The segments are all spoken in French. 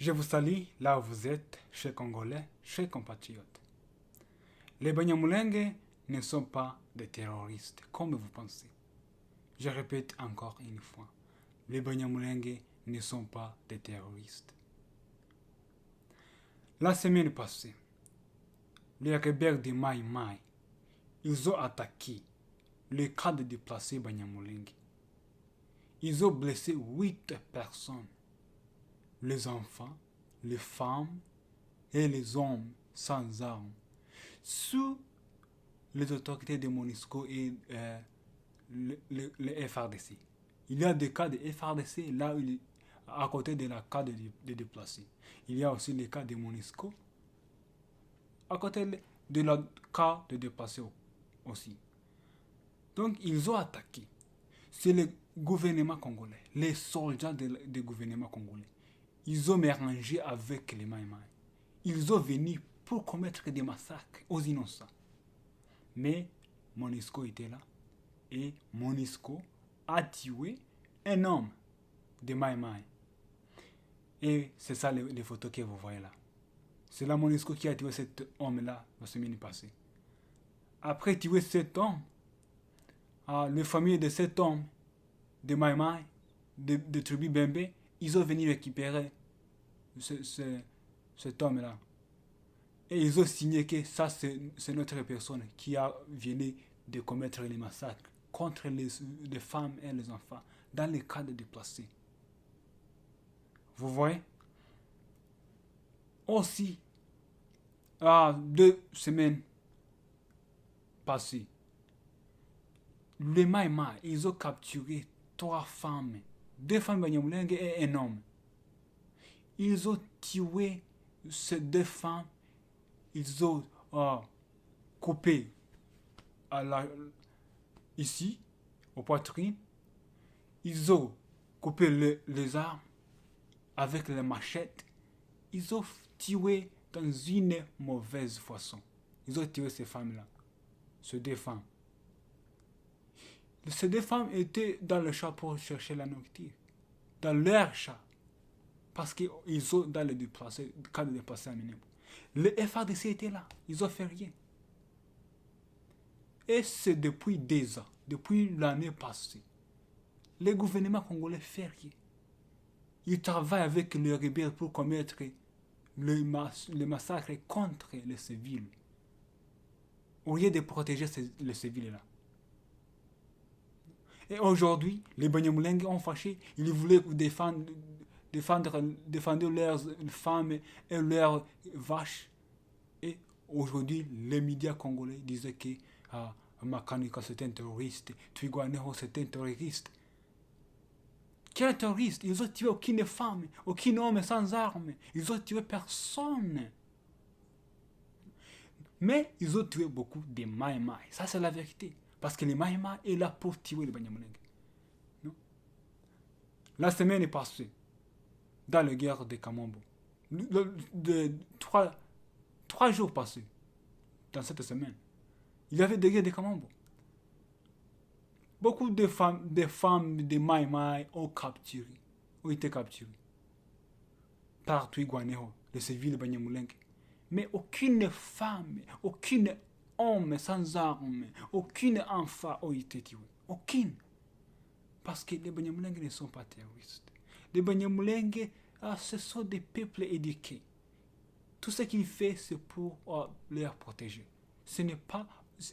Je vous salue là où vous êtes, chers Congolais, chers compatriotes. Les Banyamulenge ne sont pas des terroristes, comme vous pensez. Je répète encore une fois, les Banyamulenge ne sont pas des terroristes. La semaine passée, les rebelles de Mai Mai, ils ont attaqué le camp de déplacés Banyamulenge. Ils ont blessé 8 personnes. Les enfants, les femmes et les hommes sans armes, sous les autorités de MONUSCO et le FRDC. Il y a des cas de FRDC là à côté de la cas de déplacés. Il y a aussi les cas de MONUSCO à côté de la cas de déplacés aussi. Donc ils ont attaqué. C'est le gouvernement congolais, les soldats du gouvernement congolais. Ils ont mélangé avec les Mai Mai. Ils ont venu pour commettre des massacres aux innocents. Mais MONUSCO était là et MONUSCO a tué un homme de Mai Mai. Et c'est ça les photos que vous voyez là. C'est la MONUSCO qui a tué cet homme-là la semaine passée. Après tuer cet homme, les familles de cet homme de Mai Mai, de tribu Bembe, ils ont venu récupérer cet homme-là. Et ils ont signé que ça, c'est notre personne qui a venu de commettre les massacres contre les femmes et les enfants dans les cas de déplacés. Vous voyez? Aussi, 2 semaines passées, les Mai Mai, ils ont capturé 3 femmes, 2 femmes Banyamulenge et un homme. Ils ont tué ces 2 femmes. Ils ont coupé ici, au poitrine. Ils ont coupé les armes avec les machettes. Ils ont tué dans une mauvaise façon. Ils ont tué ces femmes-là. Ces 2 femmes. Ces 2 femmes étaient dans le champ pour chercher la nourriture. Dans leur champ. Parce qu'ils sont dans le cas de déplacés à Minebo. Le FARDC était là. Ils ont fait rien. Et c'est depuis 2 ans, depuis l'année passée, le gouvernement congolais fait rien. Il travaille avec les rebelles pour commettre le massacre contre les civils. Au lieu de protéger les civils là. Et aujourd'hui, les Banyamulenge ont fâché. Ils voulaient défendre leurs femmes et leurs vaches. Et aujourd'hui, les médias congolais disaient que Makanika c'est un terroriste, Twigwaneho c'est un terroriste. Quel terroriste? Ils ont tué aucune femme, aucun homme sans armes. Ils ont tué personne. Mais ils ont tué beaucoup de Mai Mai. Ça, c'est la vérité. Parce que les Mai Mai est là pour tuer les Banyamulenge. La semaine est passée, dans la guerre de Kamambo, 3 jours passés, dans cette semaine, il y avait des guerres de Kamambo. Beaucoup de femmes de Mai Mai ont été capturées par Twigwaneho, les civils Banyamulenge. Mais aucune femme, aucun homme sans armes, aucun enfant a été tué. Aucune. Parce que les Banyamulenge ne sont pas terroristes. Les Banyamulenge, ce sont des peuples éduqués. Tout ce qu'ils font, c'est pour les protéger.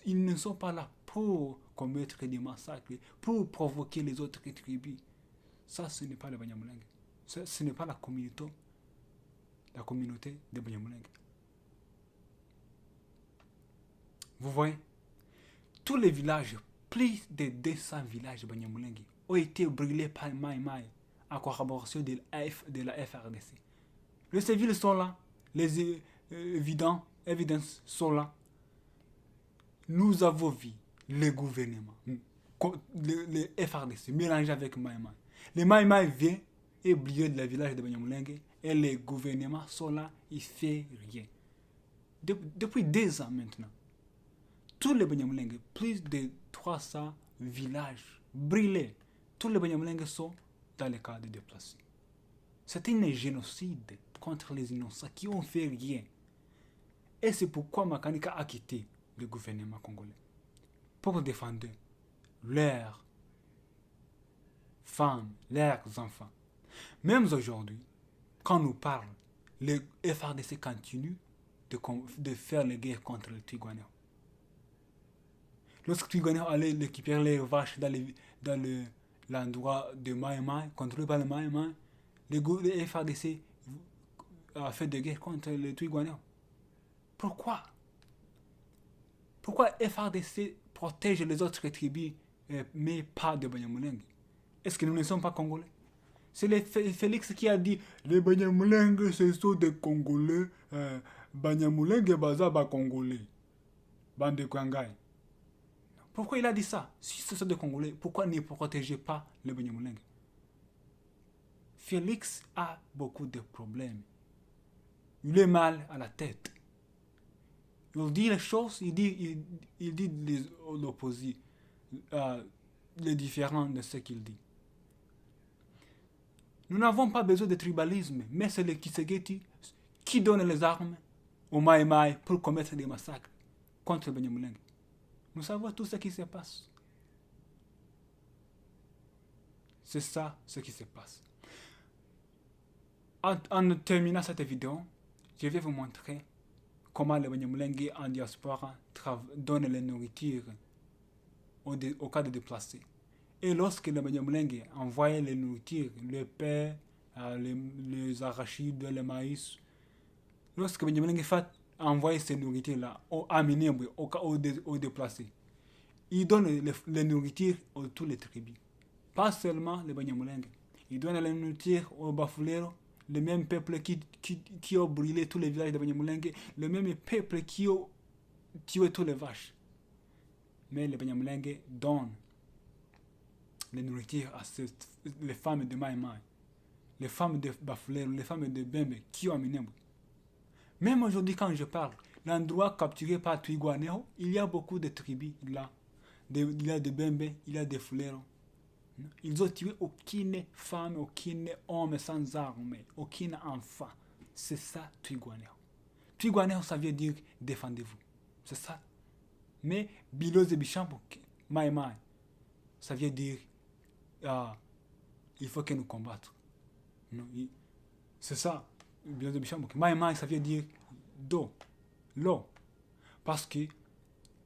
Ils ne sont pas là pour commettre des massacres, pour provoquer les autres tribus. Ça, ce n'est pas les Banyamulenge. Ce n'est pas la communauté des Banyamulenge. Vous voyez, tous les villages, plus de 200 villages de Banyamulenge ont été brûlés par Mai Mai en collaboration de la FRDC. Les civils sont là, les évidences sont là. Nous avons vu le gouvernement, le FRDC mélangé avec Mai Mai. Les Mai Mai viennent et brûlent le village de Banyamulenge et les gouvernements sont là, ils ne font rien. Depuis 2 ans maintenant, tous les Banyamulenge, plus de 300 villages brûlés, tous les Banyamulenge sont dans les cas de déplacés. C'est un génocide contre les innocents qui ont fait rien. Et c'est pourquoi Makanika a quitté le gouvernement congolais pour défendre leurs femmes, leurs enfants. Même aujourd'hui, quand on nous parle, le FRDC continue de faire les guerres contre les Twigwaneho. Lorsque Twigwaneho allait récupérer les vaches dans l'endroit de Mai Mai, contrôlé par le Mai Mai, le FRDC a fait des guerres contre les Twigwaneho. Pourquoi? Pourquoi FRDC protège les autres tribus, mais pas de Banyamulenge? Est-ce que nous ne sommes pas Congolais? C'est Félix qui a dit les Banyamulenge, ce sont des Congolais. Banyamulenge, baza ba Congolais. Bande Kwangai. Pourquoi il a dit ça? Si ce sont des Congolais, pourquoi ne protégez pas les Banyamulenge? Félix a beaucoup de problèmes. Il est mal à la tête. Il dit les choses, il dit l'opposé, les différents de ce qu'il dit. Nous n'avons pas besoin de tribalisme, mais c'est le Kisegeti qui donne les armes aux Mai Mai pour commettre des massacres contre les Banyamulenge. Nous savons tout ce qui se passe. C'est ça ce qui se passe. En terminant cette vidéo, je vais vous montrer comment les Banyamulenge en diaspora donnent la nourriture au cas de déplacés. Et lorsque les Banyamulenge envoyaient les nourritures, le pain, les arachides, le maïs, lorsque les Banyamulenge envoyaient ces nourritures-là aux déplacés, ils donnent les nourritures à tous les tribus. Pas seulement les Banyamulenge. Ils donnent la nourriture aux Bafulero, le même peuple qui a brûlé tous les villages de Banyamulenge, le même peuple qui a tué toutes les vaches. Mais les Banyamulenge donnent les nourritures à les femmes de Mai Mai, les femmes de Bafulero, les femmes de Bembe qui ont amené. Même aujourd'hui, quand je parle, l'endroit capturé par Twigwaneho, il y a beaucoup de tribus là. Il y a des Bembe, il y a des Fulero. Ils ont tué aucune femme, aucun homme sans armes, aucun enfant. C'est ça, Twigwaneho. Twigwaneho, ça veut dire défendez-vous. C'est ça. Mais Biloze Bichambo, Mai Mai, ça veut dire il faut que nous combattions. C'est ça, Biloze Bichambo. Mai Mai, ça veut dire l'eau. Parce que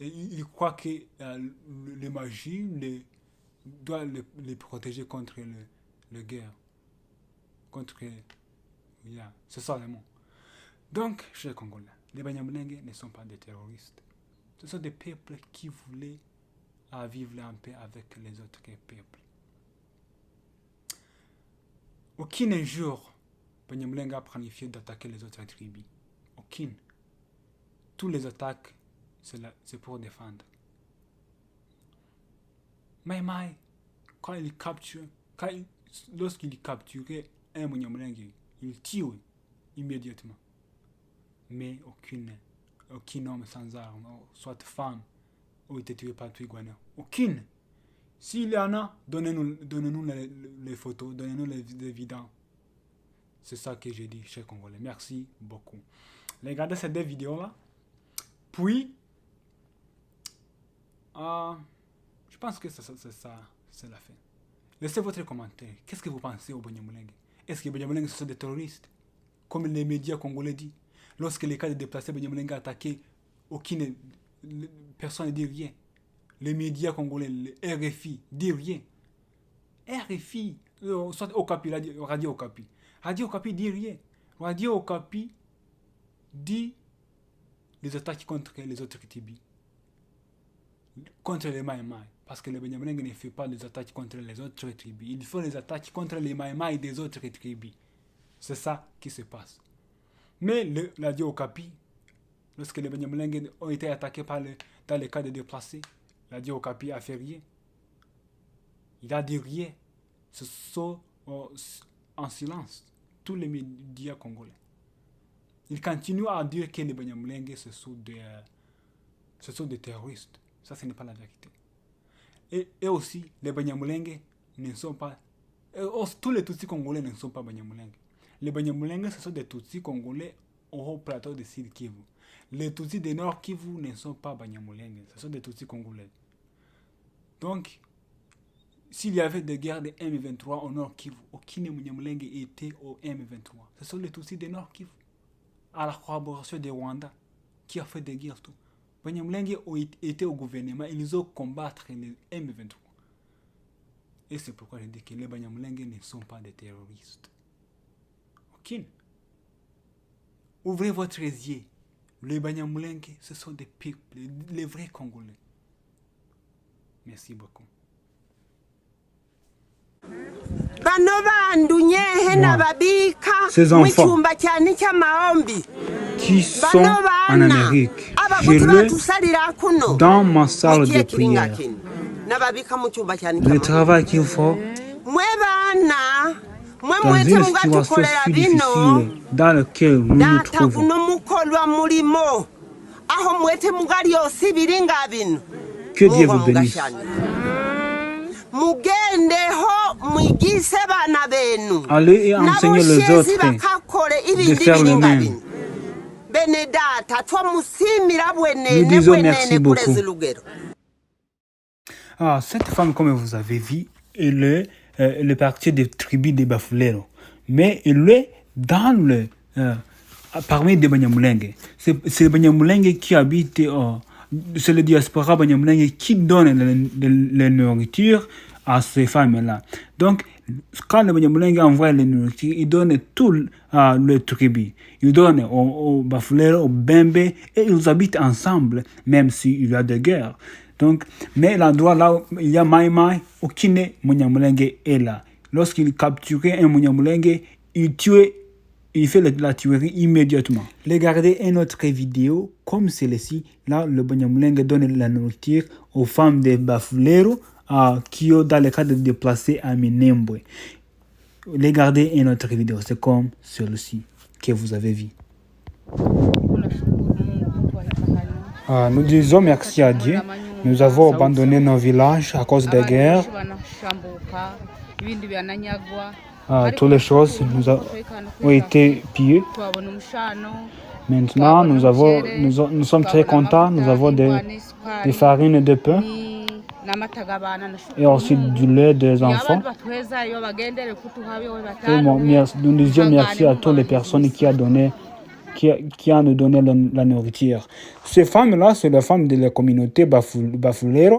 il croit que les magies doit les protéger contre le guerre. C'est ça le mot. Donc, chers Congolais, les Banyamulenge ne sont pas des terroristes. Ce sont des peuples qui voulaient vivre en paix avec les autres peuples. Aucun jour, Banyamulenge a planifié d'attaquer les autres tribus. Aucune. Tous les attaques, c'est pour défendre. Mai Mai, lorsqu'il capturait un Banyamulenge, il tuait immédiatement. Mais aucun homme sans armes, soit femme, n'a été tué par Twigwaneho. Aucune. S'il y en a, donnez-nous les photos, donnez-nous les évidences. C'est ça que j'ai dit, chers Congolais. Merci beaucoup. Regardez ces deux vidéos-là. Puis, je pense que c'est la fin. Laissez votre commentaire. Qu'est-ce que vous pensez aux Banyamulenge? Est-ce que les Banyamulenge sont des terroristes? Comme les médias congolais disent. Lorsque les cas de déplacés Banyamulenge attaqués, aucune personne ne dit rien. Les médias congolais, le RFI, dit rien. RFI, soit Okapi, Radio Okapi. Radio Okapi dit rien. Radio Okapi dit les attaques contre les autres tribus. Contre les Mai Mai. Parce que les Banyamulenge ne font pas les attaques contre les autres tribus. Ils font les attaques contre les Mai Mai des autres tribus. C'est ça qui se passe. Mais la Radio Okapi, lorsque les Banyamulenge ont été attaqués dans les cas de déplacés, la Radio Okapi a fait rien. Il a dit rien. Ce sont en silence tous les médias congolais. Ils continuent à dire que les Banyamulenge ce sont des terroristes. Ça, ce n'est pas la vérité. Et aussi, les Banyamulenge ne sont pas... tous les Tutsis congolais ne sont pas Banyamulenge. Les Banyamulenge, ce sont des Tutsis congolais au plateau de Sud Kivu. Les Tutsis du Nord Kivu ne sont pas Banyamulenge, ce sont des Tutsis congolais. Donc, s'il y avait des guerres de M23 au Nord Kivu, aucun Banyamulenge était au M23. Ce sont les Tutsis du Nord Kivu, à la collaboration de Rwanda, qui a fait des guerres. Tout. Banyamulenge étaient au gouvernement, ils ont combattu les M23. Et c'est pourquoi je dis que les Banyamulenge ne sont pas des terroristes. Aucune. Ouvrez votre yeux. Les Banyamulenge, ce sont des peuples, les vrais Congolais. Merci beaucoup. Bano bandunye hena babika mu cyumba cyane cy'amahombi qui sont en Amérique. Je l'ai dans ma salle de prière. Le travail qu'il faut dans une situation si difficile dans laquelle nous nous trouvons. Que Dieu vous bénisse. Allez et enseignez les autres de faire le même. Nous disons merci beaucoup. Cette femme, comme vous avez vu, elle est partie des tribus des Bafulero. Mais elle est dans parmi des Banyamulenge. C'est les Banyamulenge qui habitent, c'est le diaspora Banyamulenge qui donne la nourriture à ces femmes-là. Donc, quand les Banyamulenge envoient la nourriture, ils donnent tout le tribu. Ils donnent aux Bafulero, aux Bembe, et ils habitent ensemble, même s'il y a des guerres. Donc, mais l'endroit là où il y a Maïmaï, aucun Banyamulenge est là. Lorsqu'il capturait un Banyamulenge, il fait la tuerie immédiatement. Regardez une autre vidéo comme celle-ci. Là, le Banyamulenge donne la nourriture aux femmes des Bafulero qui ont dans le cas de déplacer à Minembwe. Regardez une autre vidéo, c'est comme celle-ci que vous avez vue. Nous disons merci à Dieu. Nous avons abandonné nos villages à cause des guerres. Toutes les choses ont été pillées. Maintenant, nous sommes très contents. Nous avons des farines de pain et aussi du lait des enfants. Et nous disons merci à toutes les personnes qui ont nous donné la nourriture. Ces femmes-là, c'est les femmes de la communauté Bafulero.